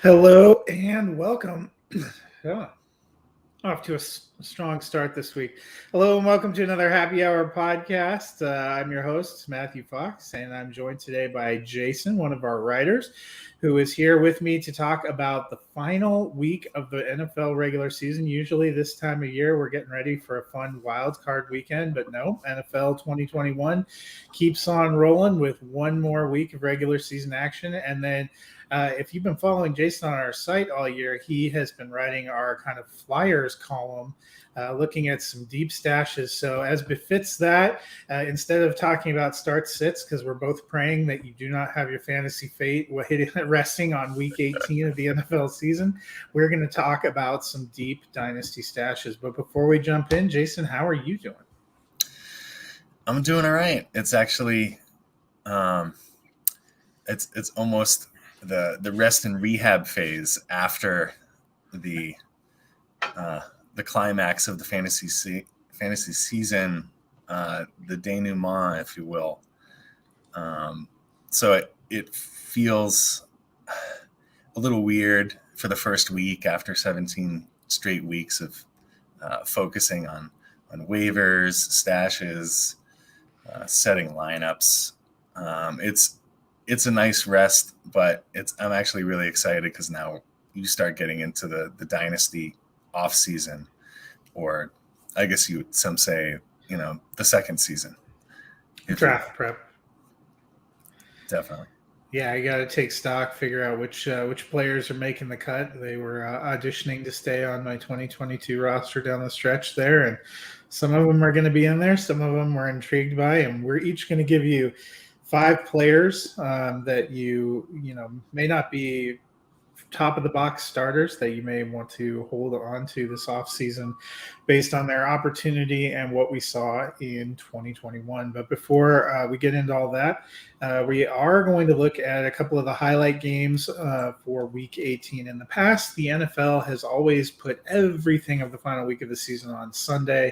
Hello and welcome. Yeah, off to a strong start this week. Hello and welcome to another Happy Hour podcast. I'm your host, Matthew Fox, and I'm joined today by Jason, one of our writers, who is here with me to talk about the final week of the NFL regular season. Usually, this time of year, we're getting ready for a fun wild card weekend, but no, NFL 2021 keeps on rolling with one more week of regular season action. And then if you've been following Jason on our site all year, he has been writing our kind of flyers column, looking at some deep stashes. So, as befits that, instead of talking about start sits, because we're both praying that you do not have your fantasy fate resting on week 18 of the NFL season, we're going to talk about some deep dynasty stashes. But before we jump in, Jason, how are you doing? I'm doing all right. It's actually, it's almost the rest and rehab phase after the climax of the fantasy season, the denouement, if you will. So it feels a little weird for the first week after 17 straight weeks of focusing on waivers, stashes, setting lineups. It's a nice rest, but I'm actually really excited because now you start getting into the dynasty off season, or I guess some say the second season. Draft prep. Definitely. Yeah, I got to take stock, figure out which players are making the cut. They were auditioning to stay on my 2022 roster down the stretch there, and some of them are going to be in there. Some of them we're intrigued by, and we're each going to give you 5 players that you may not be top of the box starters that you may want to hold on to this offseason based on their opportunity and what we saw in 2021. But before we get into all that, we are going to look at a couple of the highlight games for week 18. In the past, the NFL has always put everything of the final week of the season on Sunday.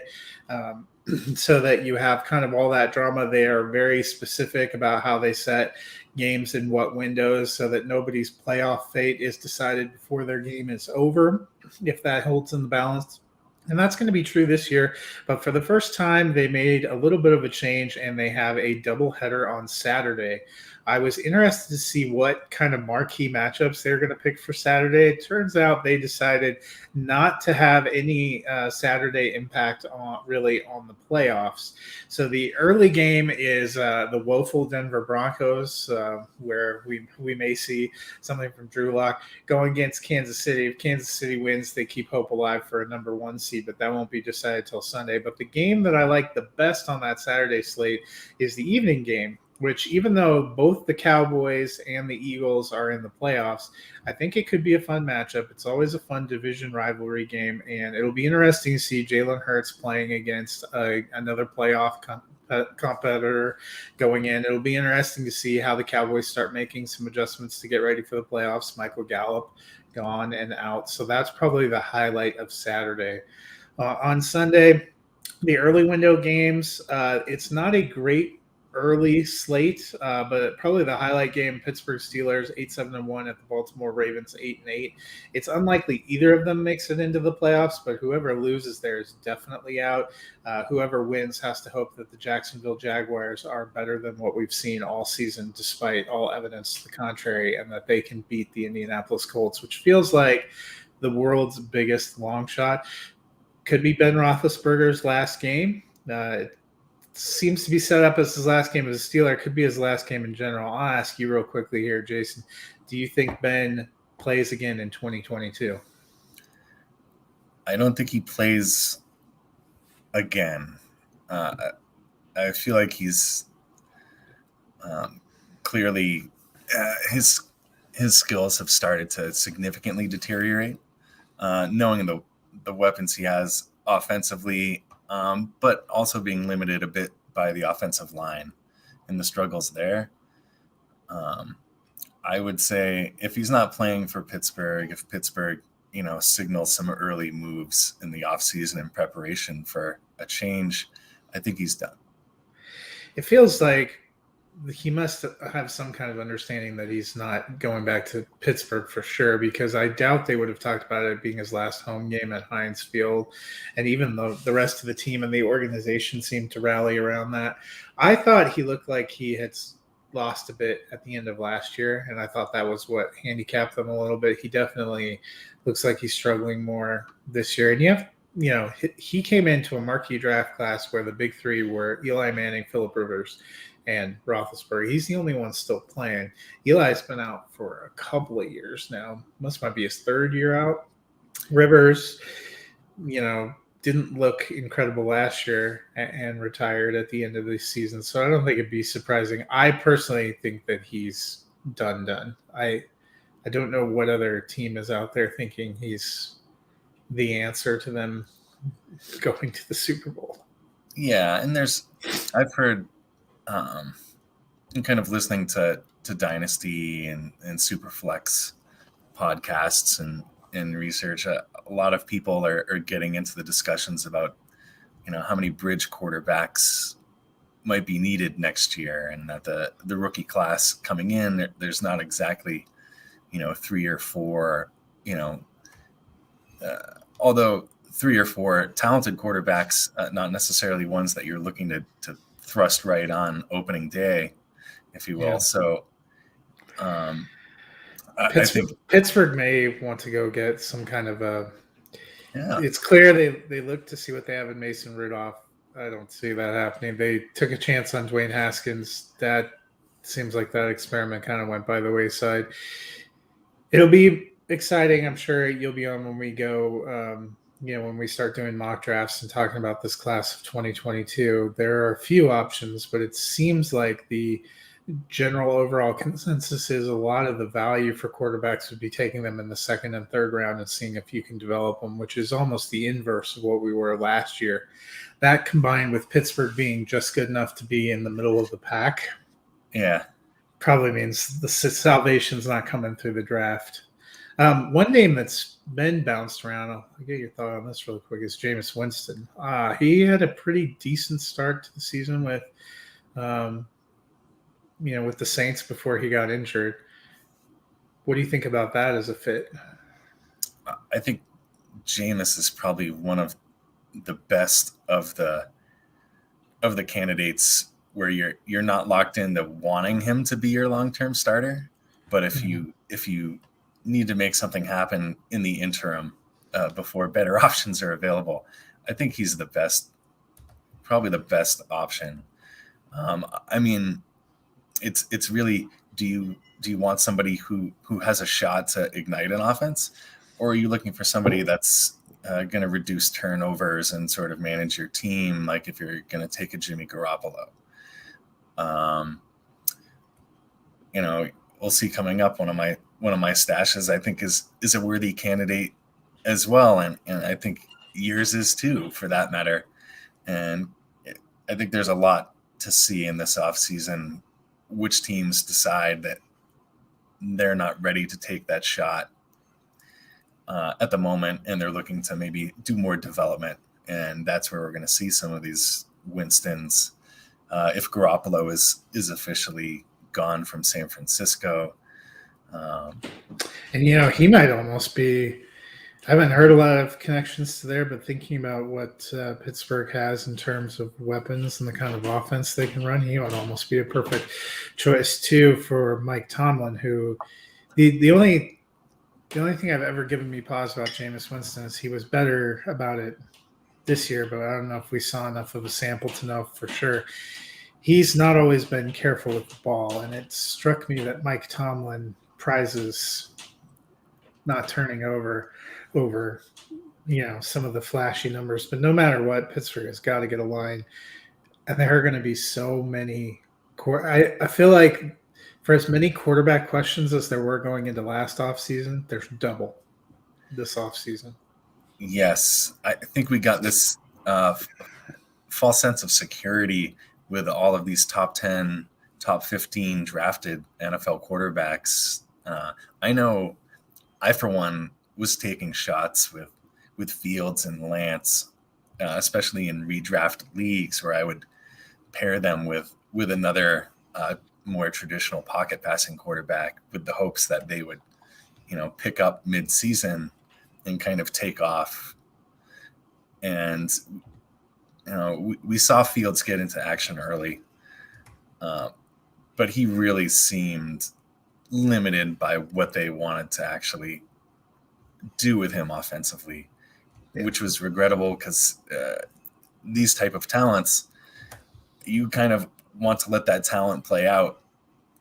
So that you have kind of all that drama. They are very specific about how they set games in what windows so that nobody's playoff fate is decided before their game is over, if that holds in the balance. And that's going to be true this year. But for the first time, they made a little bit of a change and they have a doubleheader on Saturday. I was interested to see what kind of marquee matchups they're going to pick for Saturday. It turns out they decided not to have any Saturday impact on the playoffs. So the early game is the woeful Denver Broncos, where we may see something from Drew Lock going against Kansas City. If Kansas City wins, they keep hope alive for a number 1 seed, but that won't be decided till Sunday. But the game that I like the best on that Saturday slate is the evening game, which even though both the Cowboys and the Eagles are in the playoffs, I think it could be a fun matchup. It's always a fun division rivalry game, and it'll be interesting to see Jalen Hurts playing against another playoff competitor going in. It'll be interesting to see how the Cowboys start making some adjustments to get ready for the playoffs. Michael Gallup gone and out. So that's probably the highlight of Saturday. On Sunday, the early window games, it's not a great early slate, but probably the highlight game: Pittsburgh Steelers 8-7-1 at the Baltimore Ravens 8-8. It's unlikely either of them makes it into the playoffs, but whoever loses there is definitely out. Whoever wins has to hope that the Jacksonville Jaguars are better than what we've seen all season, despite all evidence to the contrary, and that they can beat the Indianapolis Colts, which feels like the world's biggest long shot. Could be Ben Roethlisberger's last game. Seems to be set up as his last game as a Steeler. Could be his last game in general. I'll ask you real quickly here, Jason. Do you think Ben plays again in 2022? I don't think he plays again. I feel like he's clearly his skills have started to significantly deteriorate, knowing the weapons he has offensively, but also being limited a bit by the offensive line and the struggles there. I would say if he's not playing for Pittsburgh, if Pittsburgh, signals some early moves in the offseason in preparation for a change, I think he's done. It feels like he must have some kind of understanding that he's not going back to Pittsburgh for sure, because I doubt they would have talked about it being his last home game at Heinz Field. And even though the rest of the team and the organization seemed to rally around that, I thought he looked like he had lost a bit at the end of last year. And I thought that was what handicapped them a little bit. He definitely looks like he's struggling more this year. And he came into a marquee draft class where the big three were Eli Manning, Phillip Rivers, and Roethlisberger. He's the only one still playing. Eli's been out for a couple of years now. Might be his third year out. Rivers, didn't look incredible last year and retired at the end of the season. So I don't think it'd be surprising. I personally think that he's done. I don't know what other team is out there thinking he's the answer to them going to the Super Bowl. Yeah, and I've heard, kind of listening to Dynasty and Superflex podcasts and research, a lot of people are getting into the discussions about, how many bridge quarterbacks might be needed next year, and that the rookie class coming in, there's not exactly, 3 or 4, although 3 or 4 talented quarterbacks, not necessarily ones that you're looking to thrust right on opening day, if you will. Yeah. So I think Pittsburgh may want to go get some kind of a. Yeah. It's clear they look to see what they have in Mason Rudolph. I don't see that happening. They took a chance on Dwayne Haskins. That seems like that experiment kind of went by the wayside. It'll be exciting. I'm sure you'll be on when we go. When we start doing mock drafts and talking about this class of 2022, there are a few options, but it seems like the general overall consensus is a lot of the value for quarterbacks would be taking them in the second and third round and seeing if you can develop them, which is almost the inverse of what we were last year. That combined with Pittsburgh being just good enough to be in the middle of the pack, probably means the salvation's not coming through the draft. One name that's been bounced around, I'll get your thought on this real quick, is Jameis Winston. He had a pretty decent start to the season with the Saints before he got injured. What do you think about that as a fit? I think Jameis is probably one of the best of the candidates where you're not locked into wanting him to be your long-term starter, but if you need to make something happen in the interim before better options are available, I think he's probably the best option. It's really, do you want somebody who has a shot to ignite an offense, or are you looking for somebody that's going to reduce turnovers and sort of manage your team, like if you're going to take a Jimmy Garoppolo? We'll see coming up. One of my stashes, I think, is a worthy candidate as well, and I think yours is too, for that matter. And I think there's a lot to see in this offseason, which teams decide that they're not ready to take that shot at the moment, and they're looking to maybe do more development. And that's where we're going to see some of these Winstons if Garoppolo is officially gone from San Francisco. And he might almost be, I haven't heard a lot of connections to there, but thinking about what Pittsburgh has in terms of weapons and the kind of offense they can run, he would almost be a perfect choice too for Mike Tomlin, who the only thing I've ever given me pause about Jameis Winston is he was better about it this year, but I don't know if we saw enough of a sample to know for sure. He's not always been careful with the ball, and it struck me that Mike Tomlin prizes not turning over some of the flashy numbers. But no matter what, Pittsburgh has got to get a line, and there are going to be so many. I feel like for as many quarterback questions as there were going into last offseason, there's double this offseason. Yes, I think we got this false sense of security with all of these top 10, top 15 drafted NFL quarterbacks. I know I, for one, was taking shots with Fields and Lance, especially in redraft leagues where I would pair them with another a more traditional pocket passing quarterback with the hopes that they would, pick up mid-season and kind of take off. And, we saw Fields get into action early, but he really seemed limited by what they wanted to actually do with him offensively, which was regrettable because these type of talents, you kind of want to let that talent play out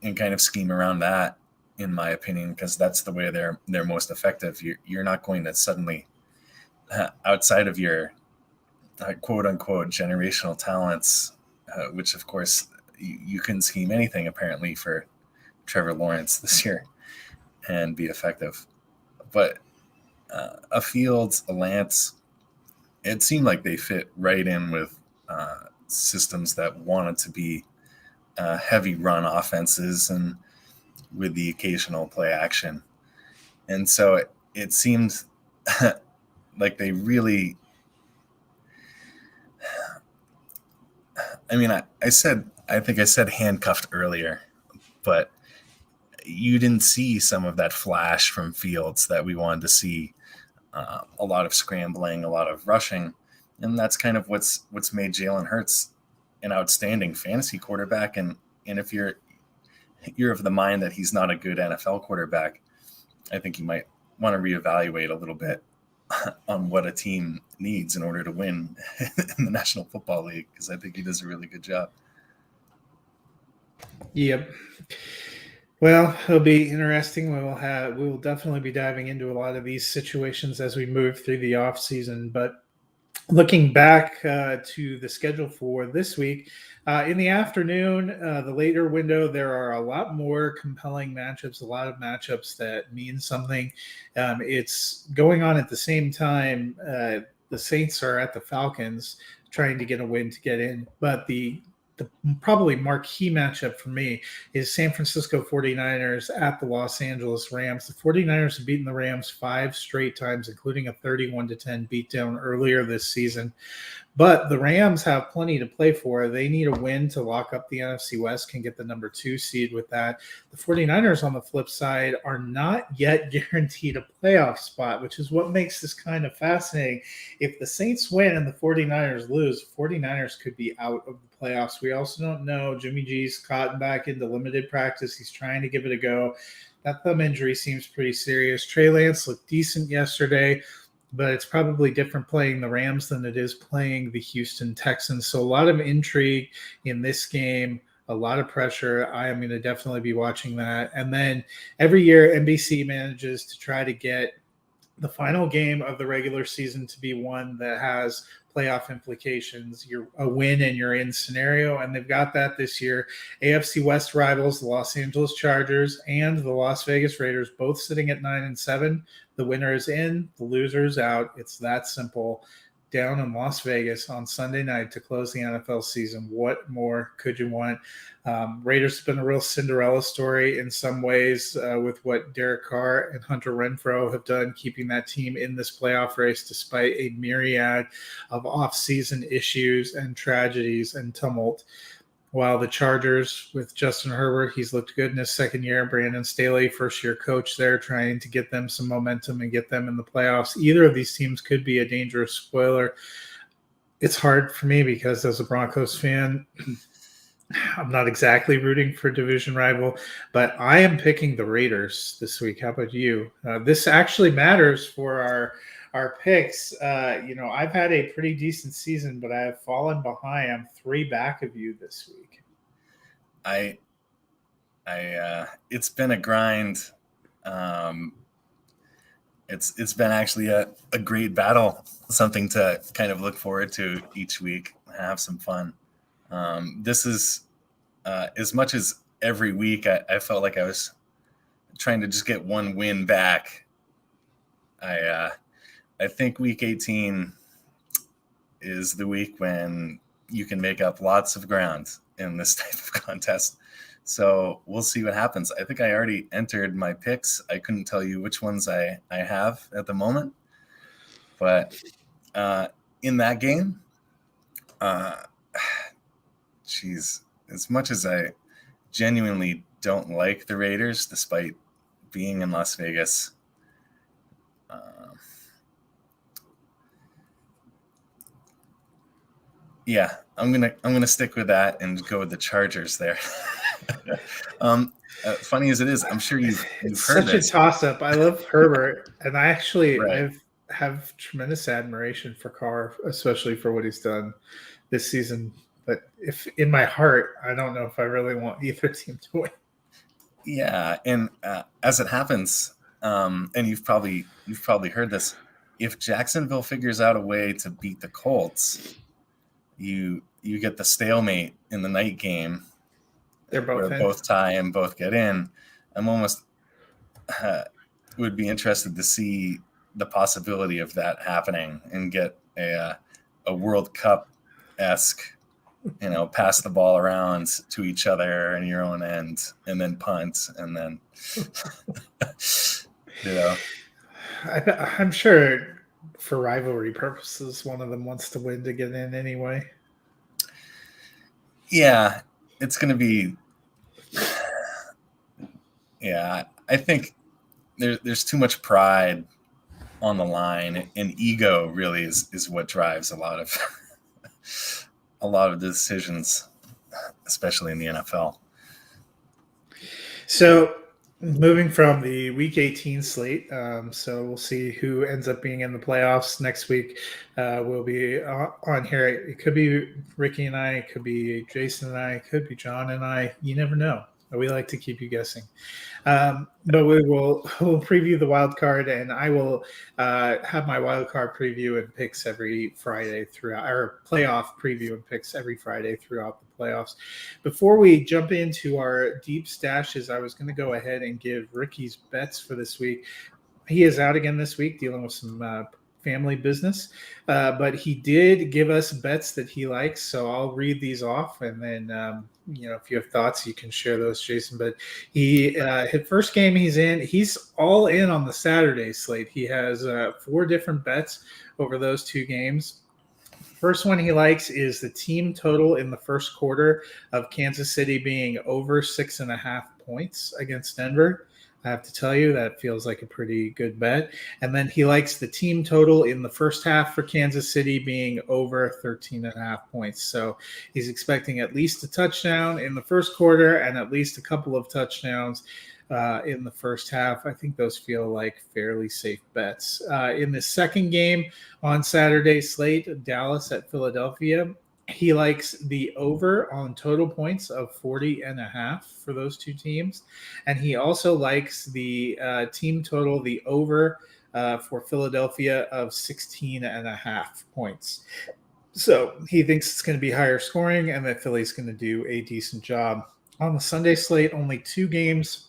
and kind of scheme around that, in my opinion, because that's the way they're most effective. You're not going to suddenly, outside of your quote unquote generational talents, which of course you couldn't scheme anything apparently for Trevor Lawrence this year and be effective. But a Fields, a Lance, it seemed like they fit right in with systems that wanted to be heavy run offenses and with the occasional play action. And so it seemed like they really, I mean, I think I said handcuffed earlier, but you didn't see some of that flash from Fields that we wanted to see. A lot of scrambling, a lot of rushing, and that's kind of what's made Jalen Hurts an outstanding fantasy quarterback. And if you're of the mind that he's not a good NFL quarterback, I think you might want to reevaluate a little bit on what a team needs in order to win in the National Football League, because I think he does a really good job. Yep. Well, it'll be interesting. We will definitely be diving into a lot of these situations as we move through the off season. But looking back to the schedule for this week, in the afternoon, the later window, there are a lot more compelling matchups, a lot of matchups that mean something. It's going on at the same time. The Saints are at the Falcons trying to get a win to get in. But the probably marquee matchup for me is San Francisco 49ers at the Los Angeles Rams. The 49ers have beaten the Rams 5 straight times, including a 31-10 beatdown earlier this season. But the Rams have plenty to play for. They need a win to lock up the NFC West, can get the number 2 seed with that. The 49ers, on the flip side, are not yet guaranteed a playoff spot, which is what makes this kind of fascinating. If the Saints win and the 49ers lose, 49ers could be out of the playoffs. We also don't know. Jimmy G's caught back into limited practice. He's trying to give it a go. That thumb injury seems pretty serious. Trey Lance looked decent yesterday, but it's probably different playing the Rams than it is playing the Houston Texans. So a lot of intrigue in this game, a lot of pressure. I am going to definitely be watching that. And then every year, NBC manages to try to get the final game of the regular season to be one that has playoff implications. You're a win and you're in scenario, and they've got that this year. AFC West rivals, the Los Angeles Chargers and the Las Vegas Raiders, both sitting at 9-7. The winner is in, the loser is out. It's that simple. Down in Las Vegas on Sunday night to close the NFL season. What more could you want? Raiders have been a real Cinderella story in some ways with what Derek Carr and Hunter Renfrow have done, keeping that team in this playoff race despite a myriad of off-season issues and tragedies and tumult. While the Chargers with Justin Herbert, he's looked good in his second year. Brandon Staley, first-year coach there, trying to get them some momentum and get them in the playoffs. Either of these teams could be a dangerous spoiler. It's hard for me because as a Broncos fan, I'm not exactly rooting for a division rival, but I am picking the Raiders this week. How about you? This actually matters for our picks. I've had a pretty decent season, but I have fallen behind. I'm 3 back of you this week. It's been a grind. It's been actually a great battle, something to kind of look forward to each week, have some fun. This is as much as every week I felt like I was trying to just get one win back. I think week 18 is the week when you can make up lots of ground in this type of contest. So we'll see what happens. I think I already entered my picks. I couldn't tell you which ones I have at the moment. But in that game, as much as I genuinely don't like the Raiders, despite being in Las Vegas. Yeah, I'm gonna stick with that and go with the Chargers there. Funny as it is, I'm sure you've heard such this. a toss-up. I love Herbert, and Right. I have tremendous admiration for Carr, especially for what he's done this season. But if in my heart, I don't know if I really want either team to win. Yeah, and as it happens, and you've probably heard this, if Jacksonville figures out a way to beat the Colts, you get the stalemate in the night game They're both where in. both tie and both get in. I'm almost would be interested to see the possibility of that happening and get a World Cup-esque, pass the ball around to each other in your own end and then punt and then, I'm sure for rivalry purposes, one of them wants to win to get in anyway. Yeah, it's going to be. Yeah, I think there's too much pride on the line, and ego really is what drives a lot of the decisions, especially in the NFL. So moving from the Week 18 slate, so we'll see who ends up being in the playoffs next week. We'll be on here. It could be Ricky and I, it could be Jason and I, it could be John and I. You never know. We like to keep you guessing. But we'll preview the wild card, and I will have my wild card preview and picks every Friday throughout, our playoff preview and picks every Friday throughout the playoffs. Before we jump into our deep stashes, I was going to go ahead and give Ricky's bets for this week. He is out again this week dealing with some family business, but he did give us bets that he likes, so I'll read these off, and then if you have thoughts, you can share those, Jason. But his first game he's all in on the Saturday slate. He has 4 different bets over those 2 games. First one he likes is the team total in the first quarter of Kansas City being over 6.5 points against Denver. I have to tell you, that feels like a pretty good bet. And then he likes the team total in the first half for Kansas City being over 13.5 points. So he's expecting at least a touchdown in the first quarter and at least a couple of touchdowns in the first half. I think those feel like fairly safe bets. In the second game on Saturday's slate, Dallas at Philadelphia, he likes the over on total points of 40.5 for those 2 teams. And he also likes the team total, the over for Philadelphia of 16.5 points. So he thinks it's going to be higher scoring and that Philly's going to do a decent job. On the Sunday slate, only 2 games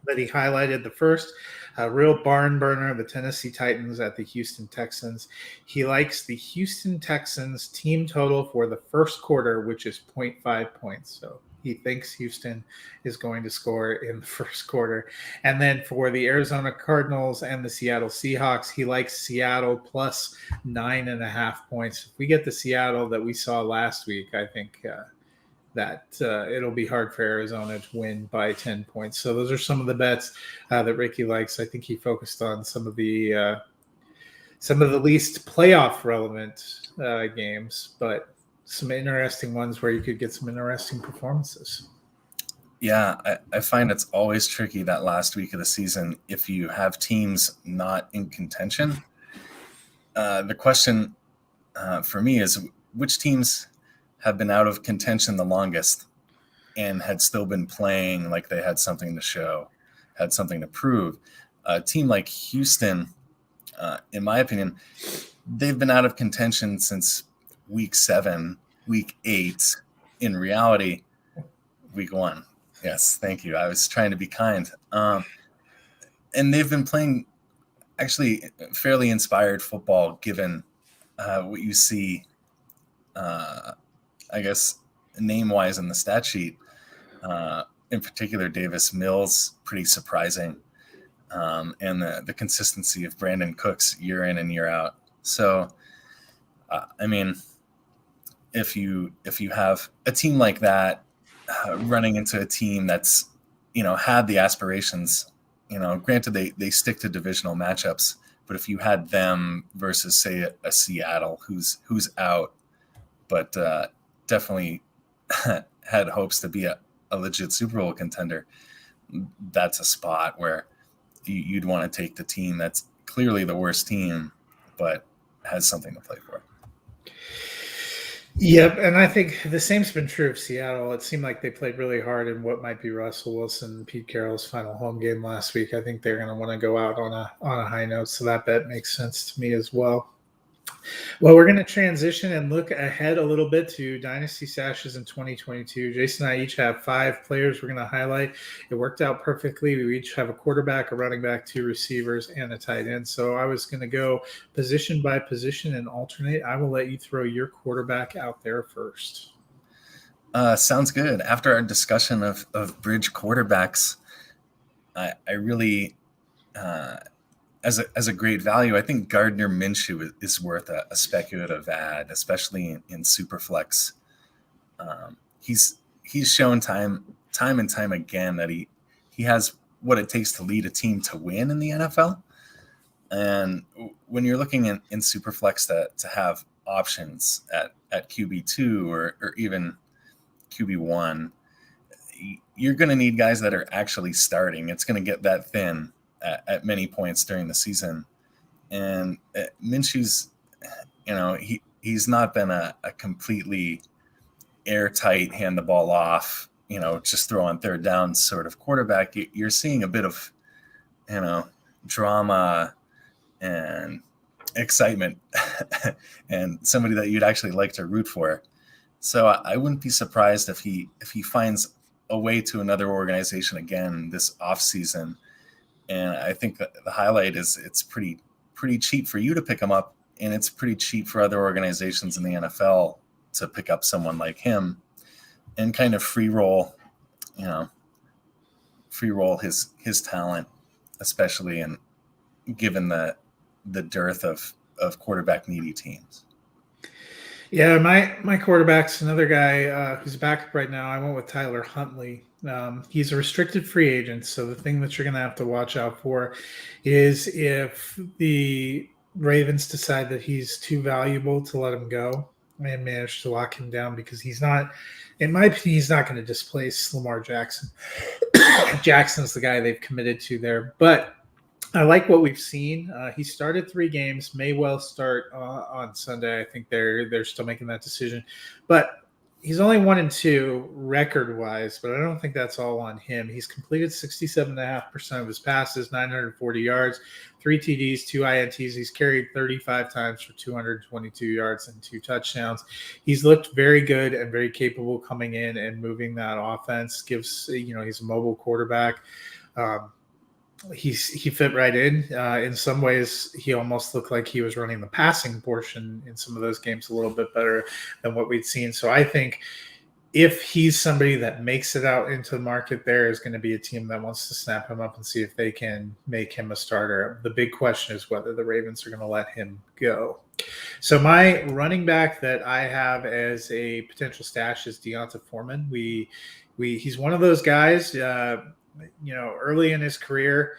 that he highlighted. The first, a real barn burner, the Tennessee Titans at the Houston Texans. He likes the Houston Texans team total for the first quarter, which is 0.5 points. So he thinks Houston is going to score in the first quarter. And then for the Arizona Cardinals and the Seattle Seahawks, he likes Seattle plus 9.5 points. If we get the Seattle that we saw last week, I think that it'll be hard for Arizona to win by 10 points. So those are some of the bets that Ricky likes. I think he focused on some of the least playoff relevant games, but some interesting ones where you could get some interesting performances. Yeah, I find it's always tricky that last week of the season if you have teams not in contention. The question for me is which teams have been out of contention the longest and had still been playing like they had something to show, had something to prove. A team like Houston, in my opinion, they've been out of contention since week 7, week 8. In reality, week 1. Yes, thank you. I was trying to be kind. And they've been playing actually fairly inspired football given what you see I guess name-wise in the stat sheet, in particular, Davis Mills, pretty surprising, and the consistency of Brandon Cooks year in and year out. So, I mean, if you have a team like that running into a team that's, had the aspirations. Granted they stick to divisional matchups, but if you had them versus, say, a Seattle who's out, but definitely had hopes to be a legit Super Bowl contender, that's a spot where you'd want to take the team that's clearly the worst team, but has something to play for. Yep, and I think the same's been true of Seattle. It seemed like they played really hard in what might be Russell Wilson and Pete Carroll's final home game last week. I think they're going to want to go out on a high note, so that bet makes sense to me as well. Well, we're going to transition and look ahead a little bit to Dynasty stashes in 2022. Jason and I each have 5 players we're going to highlight. It worked out perfectly. We each have a quarterback, a running back, 2 receivers, and a tight end. So I was going to go position by position and alternate. I will let you throw your quarterback out there first. Sounds good. After our discussion of bridge quarterbacks, I really as a great value, I think Gardner Minshew is worth a speculative add, especially in Superflex. He's shown time and time again that he has what it takes to lead a team to win in the NFL. And when you're looking in Superflex to have options at QB2 or even QB1, you're going to need guys that are actually starting. It's going to get that thin at many points during the season. And Minshew's, he's not been a completely airtight, hand the ball off, just throw on third down sort of quarterback. You're seeing a bit of, drama and excitement and somebody that you'd actually like to root for. So I wouldn't be surprised if he finds a way to another organization again this offseason. And I think that the highlight is it's pretty cheap for you to pick him up, and it's pretty cheap for other organizations in the NFL to pick up someone like him and kind of free roll his talent, especially in given the dearth of quarterback needy teams. Yeah, my quarterback's another guy who's back right now. I went with Tyler Huntley. He's a restricted free agent, so the thing that you're going to have to watch out for is if the Ravens decide that he's too valuable to let him go and manage to lock him down, because he's not, in my opinion, he's not going to displace Lamar Jackson. Jackson's the guy they've committed to there, but I like what we've seen. He started 3 games, may well start on Sunday. I think they're still making that decision, but he's only 1-2 record-wise, but I don't think that's all on him. He's completed 67.5% of his passes, 940 yards, 3 TDs, 2 INTs. He's carried 35 times for 222 yards and 2 touchdowns. He's looked very good and very capable coming in and moving that offense. He's a mobile quarterback. He fit right in. In some ways, he almost looked like he was running the passing portion in some of those games a little bit better than what we'd seen. So I think if he's somebody that makes it out into the market, there is going to be a team that wants to snap him up and see if they can make him a starter. The big question is whether the Ravens are going to let him go. So my running back that I have as a potential stash is Deonto Foreman. He's one of those guys. Early in his career,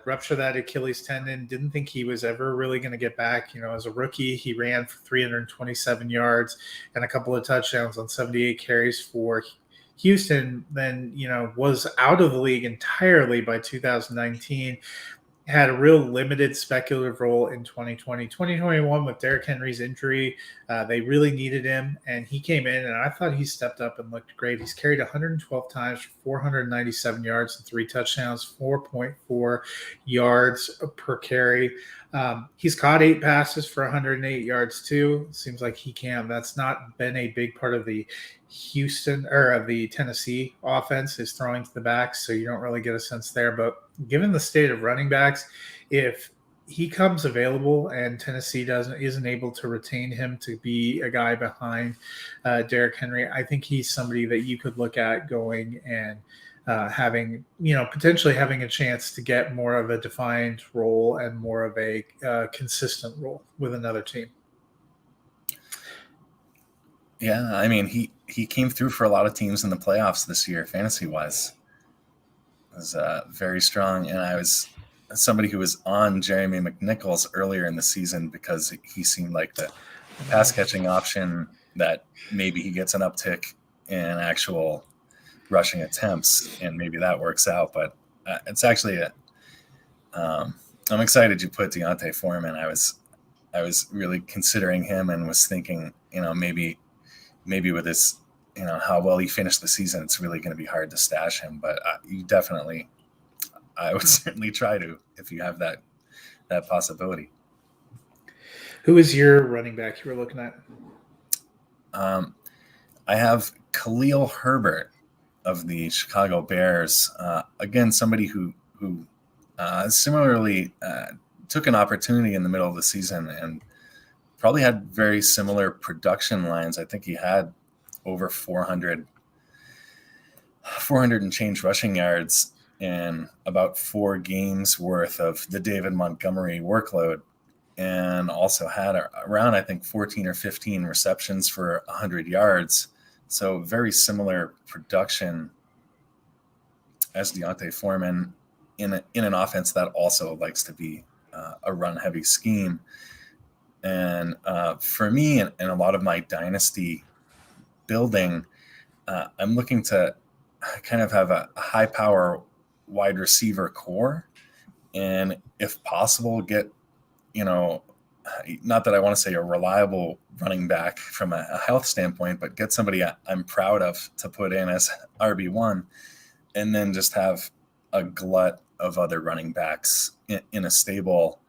ruptured that Achilles tendon. Didn't think he was ever really going to get back. As a rookie, he ran for 327 yards and a couple of touchdowns on 78 carries for Houston. Then, was out of the league entirely by 2019. Had a real limited speculative role in 2020. 2021 with Derrick Henry's injury, they really needed him, and he came in, and I thought he stepped up and looked great. He's carried 112 times for 497 yards and 3 touchdowns, 4.4 yards per carry. He's caught 8 passes for 108 yards too. Seems like he can. That's not been a big part of the Houston or of the Tennessee offense, is throwing to the back, so you don't really get a sense there. But given the state of running backs, if he comes available and Tennessee isn't able to retain him to be a guy behind Derrick Henry, I think he's somebody that you could look at going and potentially having a chance to get more of a defined role and more of a consistent role with another team. Yeah, I mean, he came through for a lot of teams in the playoffs this year, fantasy wise. Was very strong, and I was somebody who was on Jeremy McNichols earlier in the season because he seemed like the pass catching option that maybe he gets an uptick in actual rushing attempts, and maybe that works out. But it's actually I'm excited you put Deonto Foreman. I was really considering him and was thinking, maybe with this, how well he finished the season, it's really going to be hard to stash him. But you definitely, I would certainly try to if you have that possibility. Who is your running back you were looking at? I have Khalil Herbert of the Chicago Bears. Again, somebody who similarly took an opportunity in the middle of the season and probably had very similar production lines. I think he had over 400 and change rushing yards and about 4 games worth of the David Montgomery workload, and also had around, I think, 14 or 15 receptions for 100 yards. So very similar production as Deonto Foreman in an offense that also likes to be a run-heavy scheme. And for me, and a lot of my dynasty building, I'm looking to kind of have a high-power wide receiver core, and if possible, get, not that I want to say a reliable running back from a health standpoint, but get somebody I'm proud of to put in as RB1, and then just have a glut of other running backs in a stable,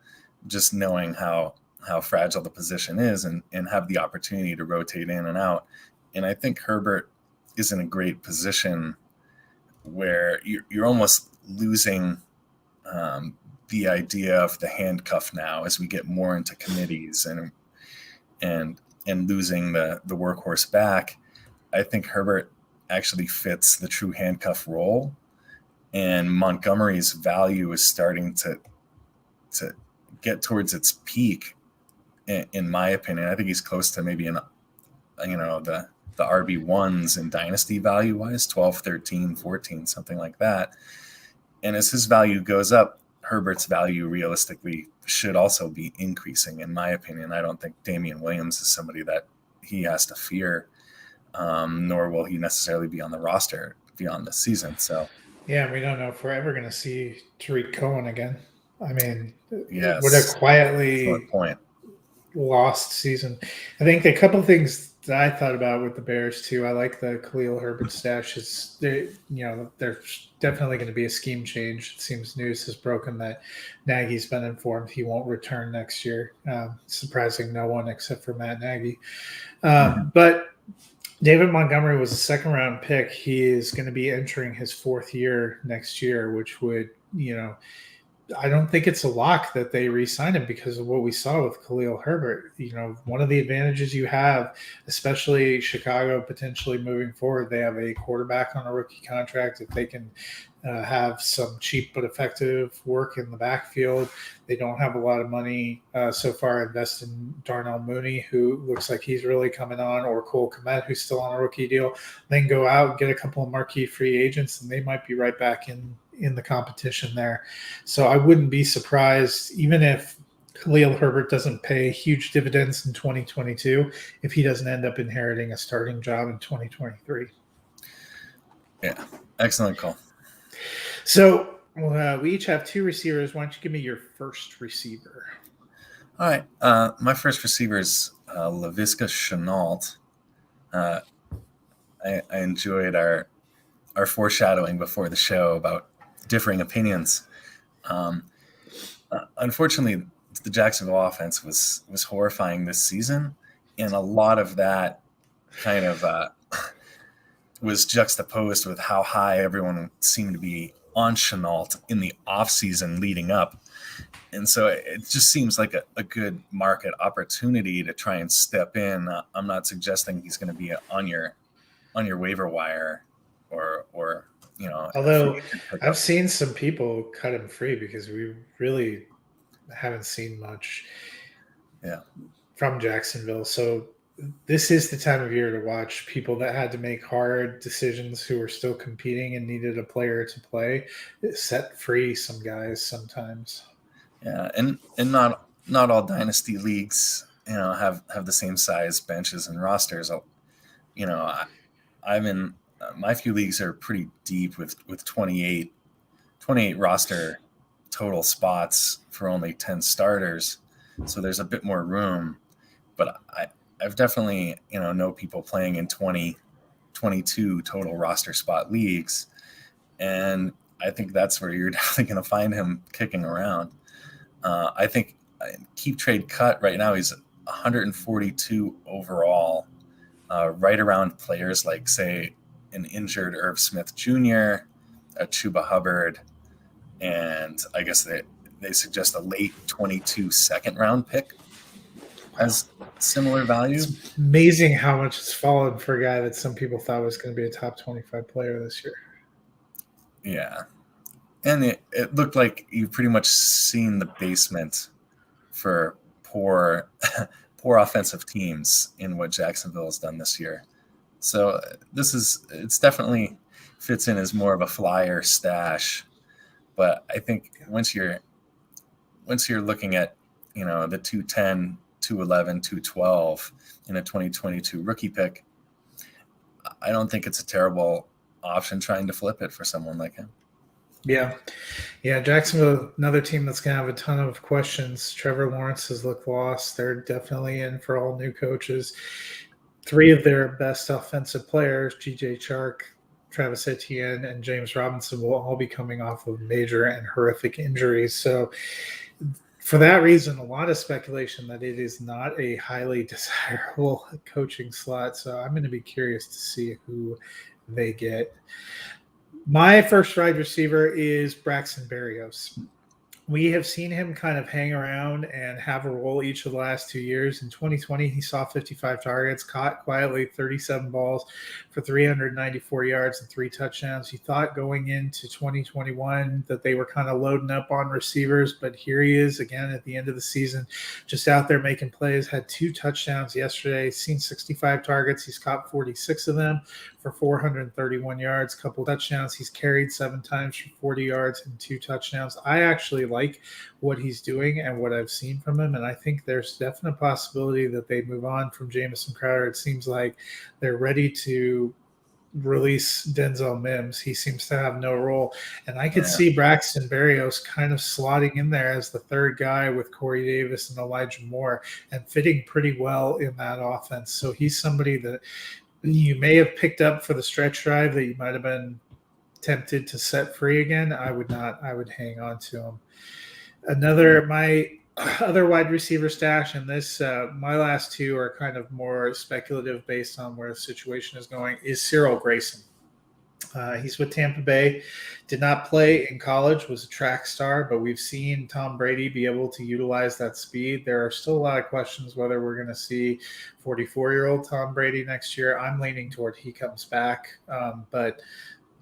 just knowing how fragile the position is and have the opportunity to rotate in and out. And I think Herbert is in a great position where you're almost losing the idea of the handcuff now as we get more into committees and losing the workhorse back. I think Herbert actually fits the true handcuff role, and Montgomery's value is starting to get towards its peak, in my opinion. I think he's close to maybe the RB1s in dynasty value wise, 12, 13, 14, something like that. And as his value goes up, Herbert's value realistically should also be increasing, in my opinion. I don't think Damian Williams is somebody that he has to fear, nor will he necessarily be on the roster beyond the season. So, yeah, we don't know if we're ever going to see Tariq Cohen again. I mean, yes, what a quietly lost season. I think a couple of things that I thought about with the Bears too. I like the Khalil Herbert stash. There's definitely going to be a scheme change. It seems news has broken that Nagy's been informed he won't return next year. Surprising no one except for Matt Nagy. But David Montgomery was a second-round pick. He is going to be entering his 4th year next year, which would, I don't think it's a lock that they re-sign him because of what we saw with Khalil Herbert. One of the advantages you have, especially Chicago potentially moving forward, they have a quarterback on a rookie contract. If they can have some cheap but effective work in the backfield, they don't have a lot of money so far invested in Darnell Mooney, who looks like he's really coming on, or Cole Kmet, who's still on a rookie deal. Then go out and get a couple of marquee free agents, and they might be right back in the competition there. So I wouldn't be surprised, even if Khalil Herbert doesn't pay huge dividends in 2022, if he doesn't end up inheriting a starting job in 2023. Yeah, excellent call. So we each have 2 receivers. Why don't you give me your first receiver? All right. My first receiver is Laviska Shenault. I enjoyed our foreshadowing before the show about differing opinions. Unfortunately, the Jacksonville offense was horrifying this season, and a lot of that kind of was juxtaposed with how high everyone seemed to be on Shenault in the offseason leading up. And so it just seems like a good market opportunity to try and step in. I'm not suggesting he's going to be on your waiver wire or although I've seen some people cut him free because we really haven't seen much from Jacksonville. So this is the time of year to watch people that had to make hard decisions who were still competing and needed a player to play set free some guys sometimes. Yeah, and not all dynasty leagues, have the same size benches and rosters. I'm in my few leagues are pretty deep with 28 roster total spots for only 10 starters, so there's a bit more room. But I've definitely know people playing in 20, 22 total roster spot leagues, and I think that's where you're definitely going to find him kicking around. I think keep trade cut right now, he's 142 overall, right around players like, say, an injured Irv Smith Jr., a Chuba Hubbard, and I guess they suggest a late 22 second round pick as similar value. It's amazing how much it's fallen for a guy that some people thought was going to be a top 25 player this year. Yeah. And it looked like you've pretty much seen the basement for poor offensive teams in what Jacksonville has done this year. So it's definitely fits in as more of a flyer stash. But I think once you're looking at, the 210, 211, 212 in a 2022 rookie pick, I don't think it's a terrible option trying to flip it for someone like him. Yeah. Jacksonville, another team that's going to have a ton of questions. Trevor Lawrence has looked lost. They're definitely in for all new coaches. 3 of their best offensive players, G.J. Chark, Travis Etienne, and James Robinson, will all be coming off of major and horrific injuries. So for that reason, a lot of speculation that it is not a highly desirable coaching slot. So I'm going to be curious to see who they get. My first wide receiver is Braxton Berrios. We have seen him kind of hang around and have a role each of the last 2 years. In 2020, he saw 55 targets, caught quietly 37 balls for 394 yards and 3 touchdowns. He thought going into 2021 that they were kind of loading up on receivers, but here he is again at the end of the season, just out there making plays. Had 2 touchdowns yesterday, seen 65 targets. He's caught 46 of them for 431 yards, couple touchdowns. He's carried 7 times for 40 yards and 2 touchdowns. I actually like what he's doing and what I've seen from him, and I think there's definite possibility that they move on from Jamison Crowder. It seems like they're ready to release Denzel Mims. He seems to have no role, and I could see Braxton Berrios kind of slotting in there as the third guy with Corey Davis and Elijah Moore and fitting pretty well in that offense. So he's somebody that you may have picked up for the stretch drive that you might have been tempted to set free again. I would not. I would hang on to him. My other wide receiver stash, and this my last 2 are kind of more speculative based on where the situation is going, is Cyril Grayson. He's with Tampa Bay, did not play in college, was a track star, but we've seen Tom Brady be able to utilize that speed. There are still a lot of questions whether we're going to see 44-year-old Tom Brady next year. I'm leaning toward he comes back, but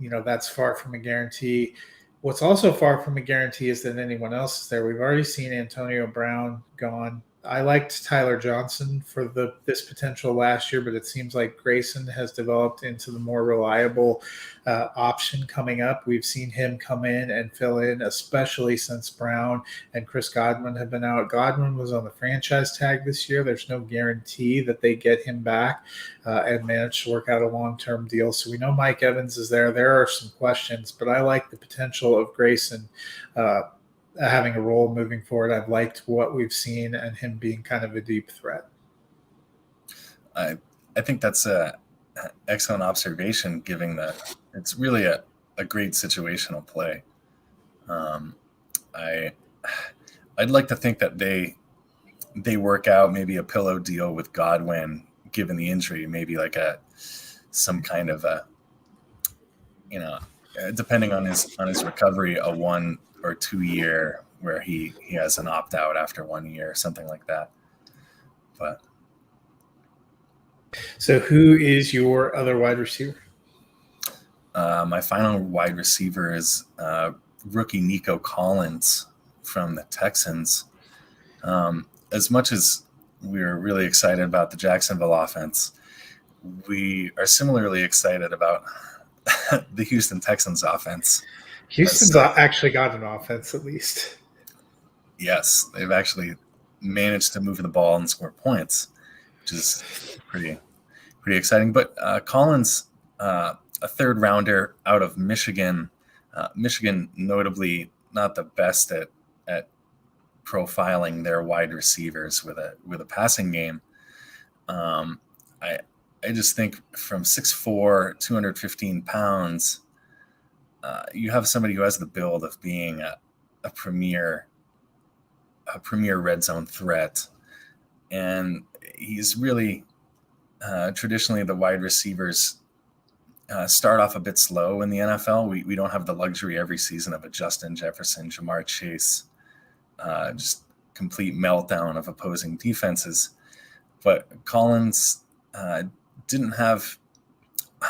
that's far from a guarantee. What's also far from a guarantee is that anyone else is there. We've already seen Antonio Brown gone. I liked Tyler Johnson for this potential last year, but it seems like Grayson has developed into the more reliable option coming up. We've seen him come in and fill in, especially since Brown and Chris Godwin have been out. Godwin was on the franchise tag this year. There's no guarantee that they get him back and manage to work out a long-term deal. So we know Mike Evans is there. There are some questions, but I like the potential of Grayson having a role moving forward. I've liked what we've seen and him being kind of a deep threat. I think that's an excellent observation, given that it's really a great situational play. I'd like to think that they work out maybe a pillow deal with Godwin, given the injury, maybe like some kind of depending on his recovery, a 1 or 2 year where he has an opt out after 1 year, something like that. But so who is your other wide receiver? My final wide receiver is rookie Nico Collins from the Texans. As much as we are really excited about the Jacksonville offense. We are similarly excited about the Houston Texans offense. Houston's actually got an offense, at least. Yes, they've actually managed to move the ball and score points, which is pretty exciting. But Collins, a third rounder out of Michigan. Michigan, notably not the best at profiling their wide receivers with a passing game. I just think from 6'4", 215 pounds, you have somebody who has the build of being a premier red zone threat, and he's really traditionally the wide receivers start off a bit slow in the NFL. We don't have the luxury every season of a Justin Jefferson, Jamar Chase, just complete meltdown of opposing defenses. But Collins didn't have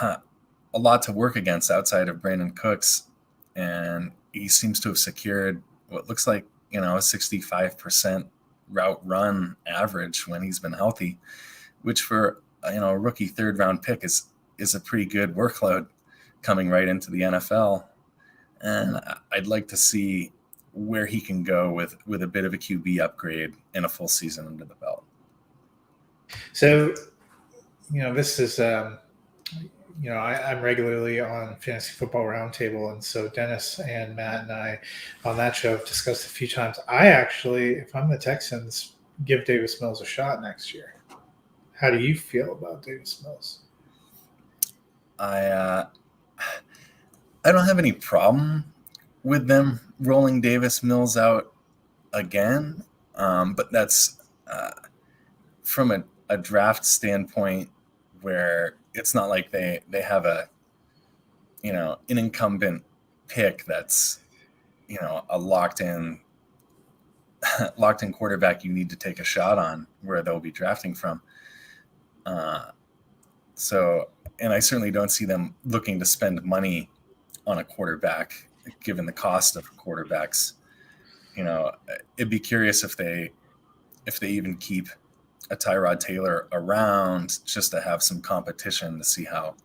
a lot to work against outside of Brandon Cooks, and he seems to have secured what looks like a 65% route run average when he's been healthy, which for a rookie third round pick is a pretty good workload coming right into the NFL. And I'd like to see where he can go with a bit of a QB upgrade and a full season under the belt. So, this is, I'm regularly on Fantasy Football Roundtable, and so Dennis and Matt and I on that show have discussed a few times. I actually, if I'm the Texans, give Davis Mills a shot next year. How do you feel about Davis Mills? I don't have any problem with them rolling Davis Mills out again, but that's from a draft standpoint where it's not like they have an incumbent pick that's a locked in quarterback you need to take a shot on where they'll be drafting from. And I certainly don't see them looking to spend money on a quarterback, given the cost of quarterbacks. It'd be curious if they even keep a Tyrod Taylor around just to have some competition to see how.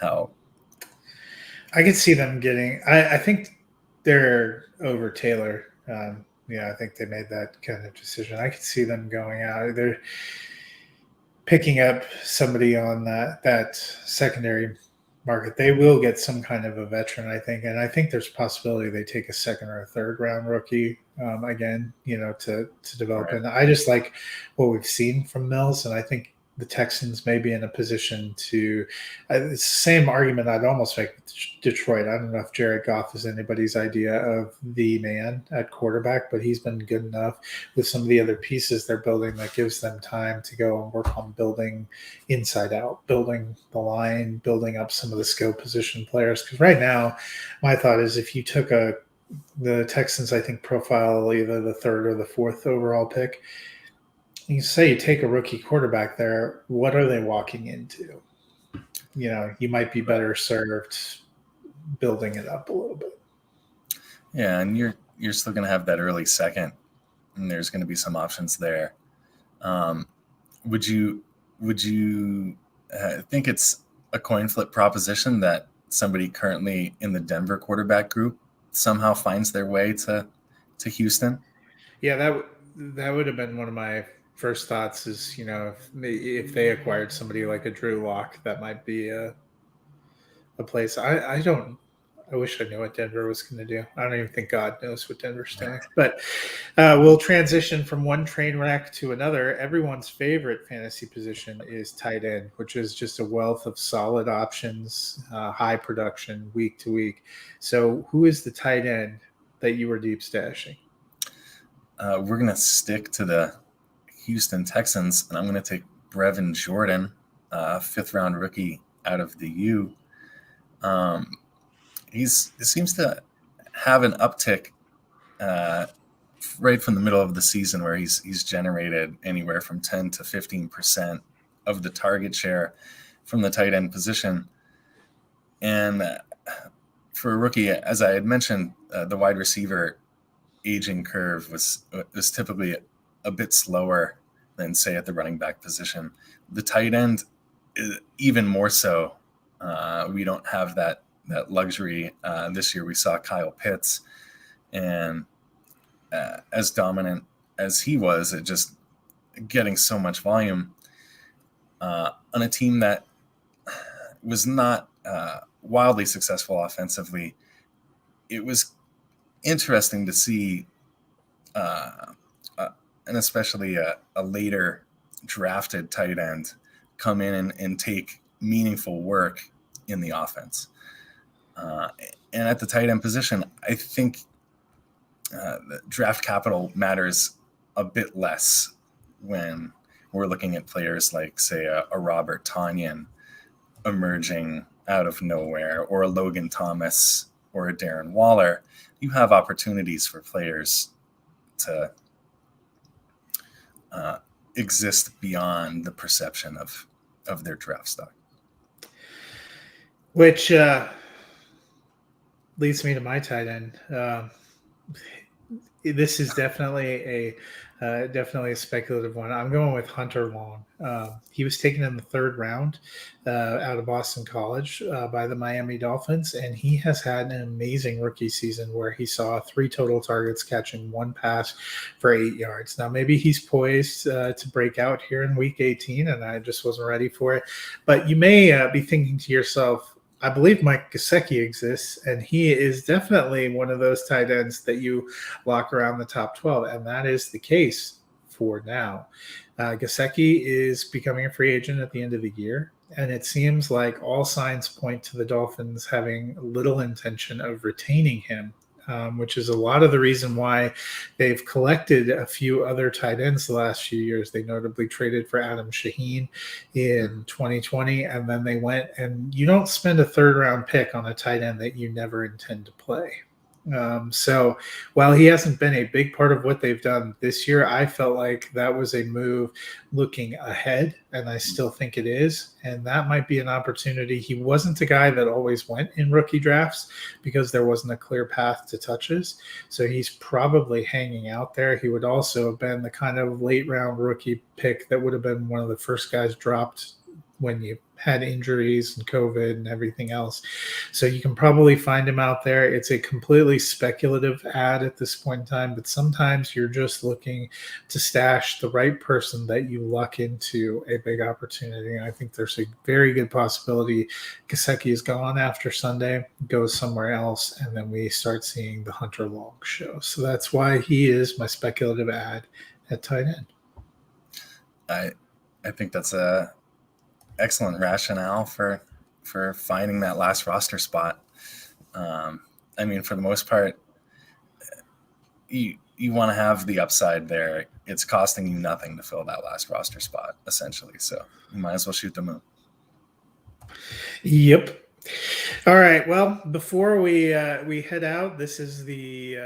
I could see them getting. I think they're over Taylor. I think they made that kind of decision. I could see them going out. They're picking up somebody on that secondary market. They will get some kind of a veteran, I think, and I think there's a possibility they take a second or a third round rookie again, to develop. Right. And I just like what we've seen from Mills, and I think the Texans may be in a position to. It's the same argument I'd almost make with Detroit. I don't know if Jared Goff is anybody's idea of the man at quarterback, but he's been good enough with some of the other pieces they're building that gives them time to go and work on building inside out, building the line, building up some of the skill position players. Because right now, my thought is if you took the Texans, I think, profile either the third or the fourth overall pick, you say you take a rookie quarterback there, what are they walking into? You might be better served building it up a little bit. Yeah, and you're still going to have that early second, and there's going to be some options there. Would you think it's a coin flip proposition that somebody currently in the Denver quarterback group somehow finds their way to Houston? Yeah, that would have been one of my first thoughts is, if they acquired somebody like a Drew Lock, that might be a place. I wish I knew what Denver was going to do. I don't even think God knows what Denver's doing. But we'll transition from one train wreck to another. Everyone's favorite fantasy position is tight end, which is just a wealth of solid options, high production week to week. So who is the tight end that you were deep stashing? We're going to stick to the Houston Texans, and I'm going to take Brevin Jordan, fifth round rookie out of the U. He seems to have an uptick right from the middle of the season where he's generated anywhere from 10 to 15% of the target share from the tight end position. And for a rookie, as I had mentioned, the wide receiver aging curve was typically a bit slower than say at the running back position. The tight end, even more so. We don't have that luxury. This year we saw Kyle Pitts, and as dominant as he was at just getting so much volume on a team that was not wildly successful offensively, it was interesting to see, and especially a later drafted tight end come in and take meaningful work in the offense. And at the tight end position, I think the draft capital matters a bit less when we're looking at players like, say, a Robert Tonyan emerging out of nowhere, or a Logan Thomas or a Darren Waller. You have opportunities for players to exist beyond the perception of their draft stock. Which leads me to my tight end. This is definitely a speculative one. I'm going with Hunter Long. He was taken in the 3rd round out of Boston College by the Miami Dolphins, and he has had an amazing rookie season where he saw 3 total targets, catching 1 pass for 8 yards. Now, maybe he's poised to break out here in Week 18, and I just wasn't ready for it. But you may be thinking to yourself, I believe Mike Gesicki exists, and he is definitely one of those tight ends that you lock around the top 12, and that is the case for now. Gesicki is becoming a free agent at the end of the year, and it seems like all signs point to the Dolphins having little intention of retaining him, which is a lot of the reason why they've collected a few other tight ends the last few years. They notably traded for Adam Shaheen in 2020, and then they went, and you don't spend a 3rd round pick on a tight end that you never intend to play. So while he hasn't been a big part of what they've done this year, I felt like that was a move looking ahead, and I still think it is. And that might be an opportunity. He wasn't a guy that always went in rookie drafts because there wasn't a clear path to touches. So he's probably hanging out there. He would also have been the kind of late round rookie pick that would have been one of the first guys dropped when you had injuries and COVID and everything else. So you can probably find him out there. It's a completely speculative ad at this point in time, but sometimes you're just looking to stash the right person that you luck into a big opportunity. And I think there's a very good possibility Gesicki is gone after Sunday, goes somewhere else, and then we start seeing the Hunter Long show. So that's why he is my speculative ad at tight end. I think that's a excellent rationale for finding that last roster spot. I mean, for the most part, you want to have the upside there. It's costing you nothing to fill that last roster spot, essentially. So you might as well shoot the moon. Yep. All right. Well, before we head out, this is the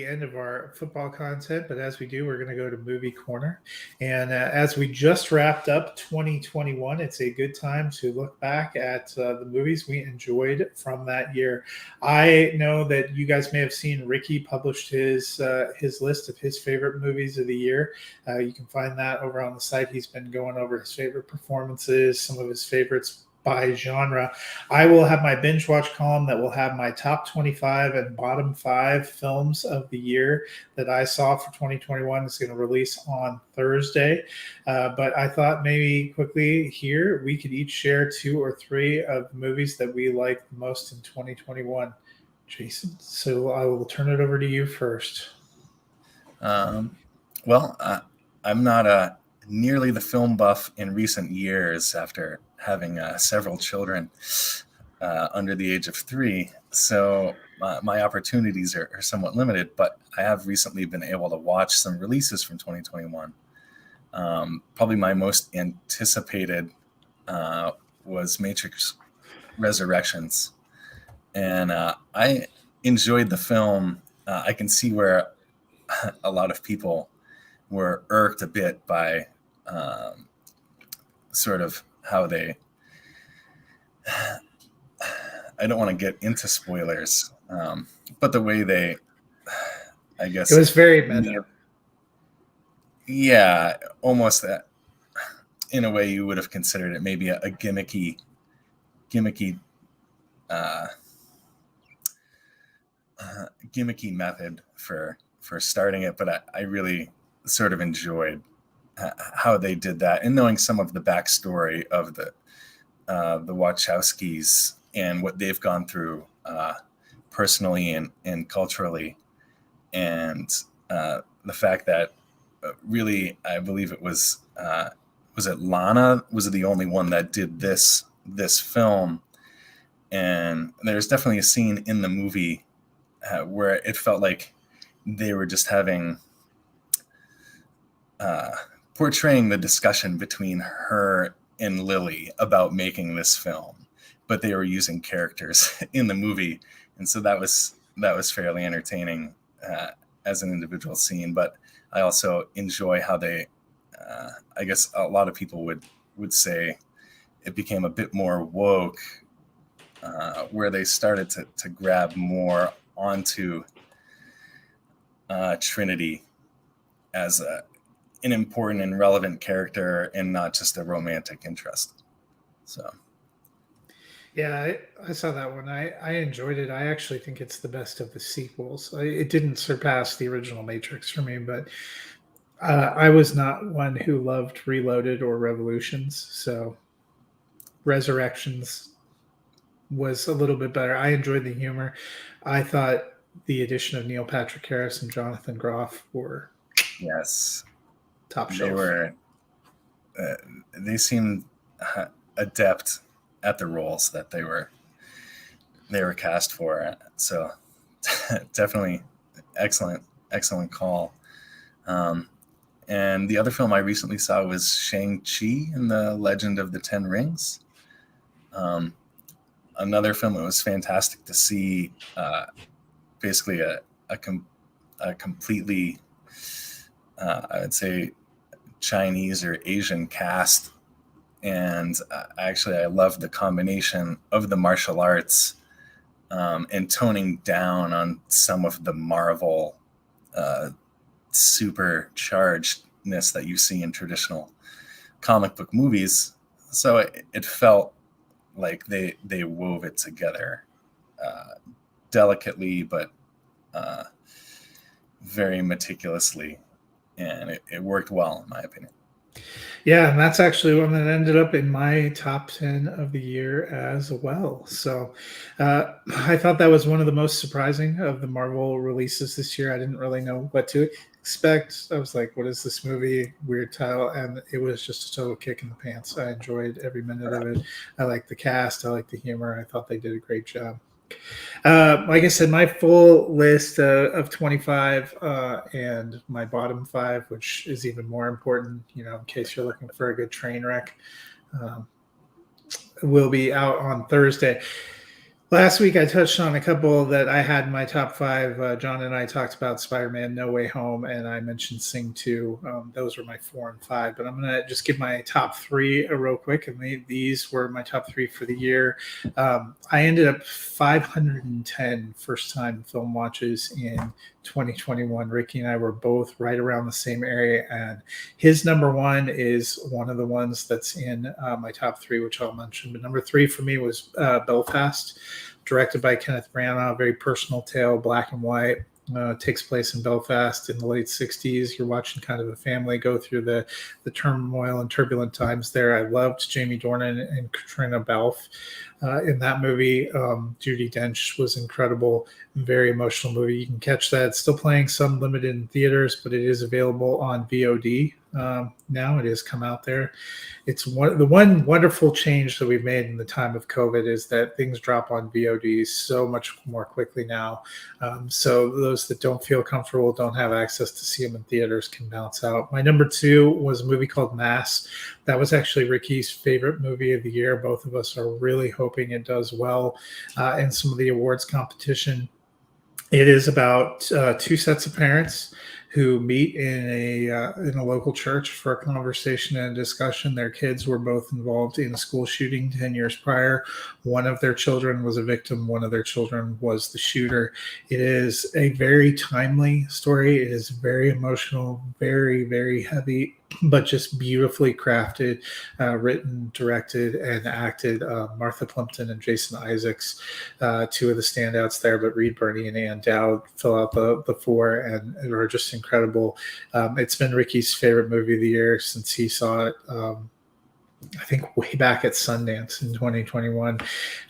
end of our football content. But as we do, we're going to go to Movie Corner. And as we just wrapped up 2021, it's a good time to look back at the movies we enjoyed from that year. I know that you guys may have seen Ricky published his list of his favorite movies of the year. You can find that over on the site. He's been going over his favorite performances, some of his favorites by genre. I will have my binge watch column that will have my top 25 and bottom 5 films of the year that I saw for 2021. It's going to release on Thursday. But I thought maybe quickly here we could each share 2 or 3 of the movies that we liked the most in 2021. Jason, so I will turn it over to you first. Well, I'm not nearly the film buff in recent years after having several children under the age of 3. So my opportunities are somewhat limited, but I have recently been able to watch some releases from 2021. Probably my most anticipated was Matrix Resurrections. And I enjoyed the film. I can see where a lot of people were irked a bit by sort of how they, I don't want to get into spoilers, but the way they, I guess. It was very meta. Yeah, almost that. In a way, you would have considered it maybe a gimmicky uh, gimmicky method for starting it, but I really sort of enjoyed how they did that, and knowing some of the backstory of the Wachowskis and what they've gone through personally and culturally, and the fact that really, I believe it was it Lana was the only one that did this film, and there's definitely a scene in the movie where it felt like they were just having portraying the discussion between her and Lily about making this film, but they were using characters in the movie, and so that was fairly entertaining as an individual scene. But I also enjoy how they, I guess a lot of people would say it became a bit more woke, where they started to grab more onto Trinity as an important and relevant character and not just a romantic interest. So Yeah, I saw that one. I enjoyed it. I actually think it's the best of the sequels. It didn't surpass the original Matrix for me, but I was not one who loved Reloaded or Revolutions, so Resurrections was a little bit better. I enjoyed the humor. I thought the addition of Neil Patrick Harris and Jonathan Groff were yes, top they shelf. were. They seemed adept at the roles that they were cast for. So definitely excellent call. And the other film I recently saw was Shang-Chi and the Legend of the Ten Rings. Another film that was fantastic to see, basically a completely, I would say, Chinese or Asian cast. And actually, I love the combination of the martial arts and toning down on some of the Marvel superchargedness that you see in traditional comic book movies. So it felt like they wove it together delicately, but very meticulously, and it worked well, in my opinion. Yeah, and that's actually one that ended up in my top 10 of the year as well. So I thought that was one of the most surprising of the Marvel releases this year. I didn't really know what to expect. I was like, what is this movie? Weird title. And it was just a total kick in the pants. I enjoyed every minute of it. I liked the cast. I liked the humor. I thought they did a great job. Like I said, my full list of 25 and my bottom 5, which is even more important, in case you're looking for a good train wreck, will be out on Thursday. Last week, I touched on a couple that I had in my top 5. John and I talked about Spider-Man No Way Home, and I mentioned Sing 2. Those were my 4 and 5, but I'm going to just give my top 3 real quick, and these were my top 3 for the year. I ended up 510 first-time film watches in 2021. Ricky and I were both right around the same area, and his number 1 is one of the ones that's in my top 3, which I'll mention. But number 3 for me was Belfast, directed by Kenneth Branagh, a very personal tale, black and white. Takes place in Belfast in the late 60s. You're watching kind of a family go through the turmoil and turbulent times there. I loved Jamie Dornan and Katrina Balfe in that movie. Judi Dench was incredible. Very emotional movie. You can catch that. It's still playing some limited in theaters, but it is available on VOD now. It has come out there. It's the one wonderful change that we've made in the time of COVID is that things drop on VOD so much more quickly now. So those that don't feel comfortable, don't have access to see them in theaters, can bounce out. My number 2 was a movie called Mass. That was actually Ricky's favorite movie of the year. Both of us are really hoping it does well in some of the awards competition. It is about 2 sets of parents who meet in a local church for a conversation and a discussion. Their kids were both involved in a school shooting 10 years prior. One of their children was a victim. One of their children was the shooter. It is a very timely story. It is very emotional, very, very heavy, but just beautifully crafted, written, directed, and acted. Martha Plimpton and Jason Isaacs, two of the standouts there, but Reed Birney and Ann Dowd fill out the four and are just incredible. It's been Ricky's favorite movie of the year since he saw it. I think way back at Sundance in 2021.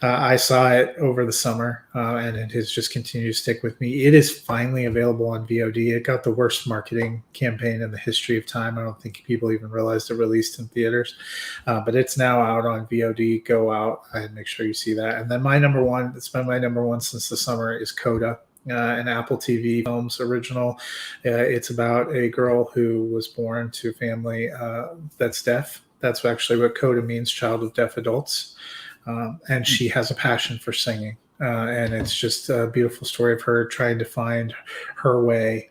I saw it over the summer, and it has just continued to stick with me. It is finally available on VOD. It got the worst marketing campaign in the history of time. I don't think people even realized it released in theaters, but it's now out on VOD. Go out and make sure you see that. And then my number one, it's been my number one since the summer, is Coda. An Apple TV Films original. It's about a girl who was born to a family that's deaf. That's actually what CODA means, child of deaf adults. And she has a passion for singing. And it's just a beautiful story of her trying to find her way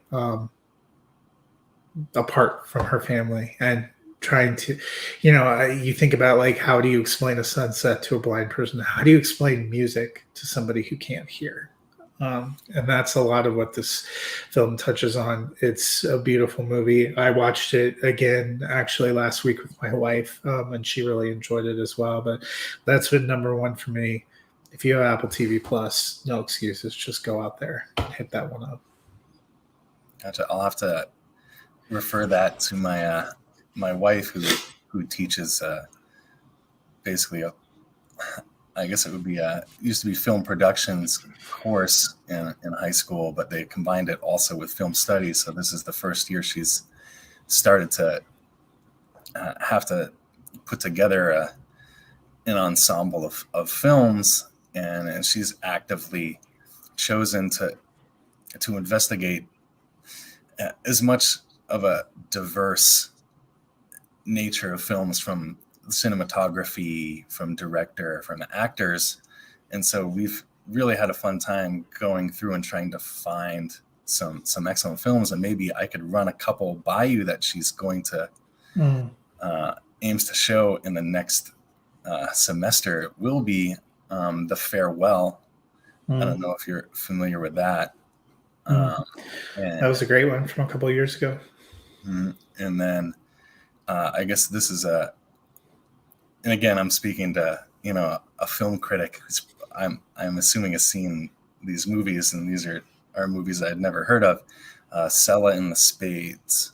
apart from her family and trying to, you think about, like, how do you explain a sunset to a blind person? How do you explain music to somebody who can't hear? And that's a lot of what this film touches on. It's a beautiful movie. I watched it again actually last week with my wife, and she really enjoyed it as well. But that's been number one for me. If you have Apple TV Plus, no excuses. Just go out there and hit that one up. Gotcha. I'll have to refer that to my my wife who teaches basically I guess it would be used to be film productions course in high school, but they combined it also with film studies. So this is the first year she's started to have to put together an ensemble of films, and she's actively chosen to investigate as much of a diverse nature of films, from cinematography, from director, from actors. And so we've really had a fun time going through and trying to find some excellent films, and maybe I could run a couple by you that she's going to aims to show in the next semester. It will be The Farewell. I don't know if you're familiar with that. That was a great one from a couple of years ago. And then I guess this is and again, I'm speaking to a film critic who's I'm assuming has seen these movies, and these are movies I had never heard of. Sella in the Spades,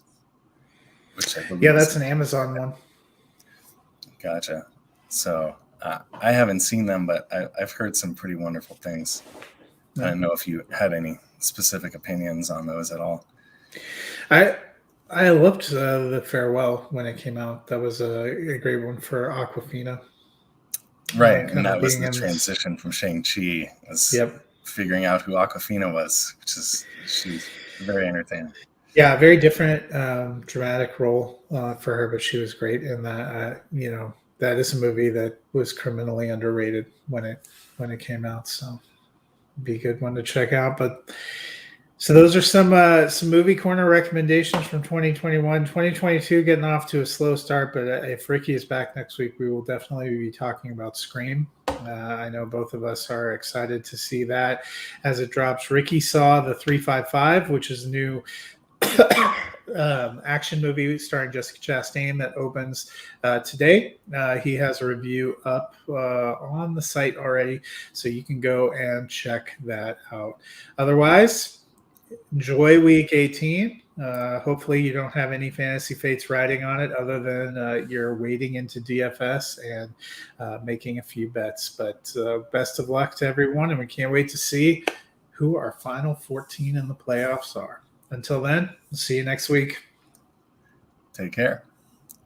which I believe that's an Amazon one. Gotcha. So I haven't seen them, but I've heard some pretty wonderful things. I don't know if you had any specific opinions on those at all. I loved The Farewell when it came out. That was a great one for Awkwafina. Right, and that was the transition from Shang-Chi, was figuring out who Awkwafina was, she's very entertaining. Yeah, very different dramatic role for her, but she was great in that. That is a movie that was criminally underrated when it came out, so it'd be a good one to check out. But so those are some movie corner recommendations from 2021. 2022 getting off to a slow start, but if Ricky is back next week, we will definitely be talking about Scream. I know both of us are excited to see that as it drops. Ricky saw the 355, which is a new action movie starring Jessica Chastain that opens today. He has a review up on the site already, so you can go and check that out. Otherwise, enjoy week 18. Hopefully you don't have any fantasy fates riding on it other than you're wading into DFS and making a few bets. But best of luck to everyone, and we can't wait to see who our final 14 in the playoffs are. Until then, we'll see you next week. Take care.